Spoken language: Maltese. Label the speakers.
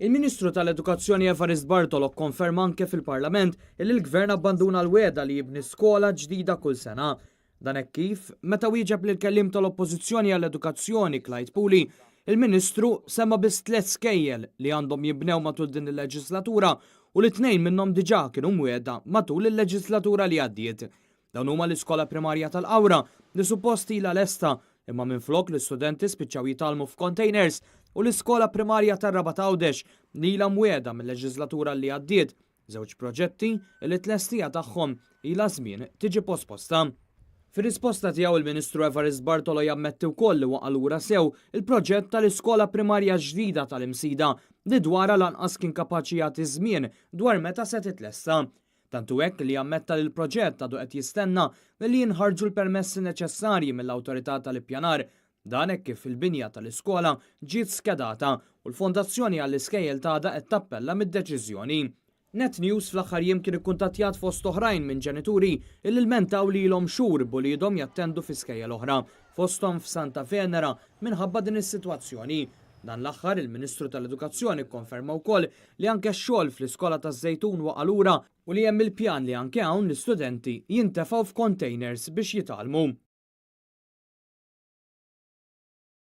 Speaker 1: Il-Ministru tal-Edukazzjoni Evarist Bartolo konferma anke fil-Parlament li l-Gvern abbanduna l-weda li jibni skola ġdida kull sena. Dan hekk kif, meta wieġeb lil kellim tal-Oppożizzjoni għall-Edukazzjoni Clyde Puli, il-Ministru semma biss 3 skejjel li għandhom jibnew matul din il-leġislatura u li 2 minnhom diġà kienu mwieda matul il-leġislatura li għaddiet. Dawn huma l-iskola primarja tal-Qawra li suppost ilha lesta imma minflok l-istudenti spiċċaw jitalmu f'containers u l-iskola primarja tar-Raba Għawdex li ilha mwieda mill-leġislatura li għaddiet, żewġ proġetti li t-tlestija tagħhom ilha żmien tiġi posposta. Fir-risposta tiegħu il-Ministru Evarist Bartolo jammetti wkoll li waqa' lura sew il-proġett tal-iskola primarja ġdida tal-Imsida li dwarha lanqas kien kapaċi jagħti żmien dwar meta se titlesta. Tantu hekk li jammetta li l-proġett għadu qed jistenna li jinħarġu l-permessi neċessarji mill-awtorità tal-ippjanar. Dan hekk kif il-binja tal-iskola ġiet skedata u l-fondazzjoni għall-iskejjel tagħha qed tappella mid-deċiżjoni. Net News fl-aħħar jiem kien ikkuntattjat fost oħrajn minn ġenituri illi lmentaw li ilhom xhur bulidhom jattendu fi skejjel oħra fosthom f'Santa Venera minħabba din is-sitwazzjoni. Dan l-aħħar il-Ministru tal-Edukazzjoni kkonferma wkoll li anke x-xogħol fl-Iskola taż-Żejtun waqa' lura u li hemm il-pjan li anke hawn l-istudenti jintefgħu f'containers biex jitalmu.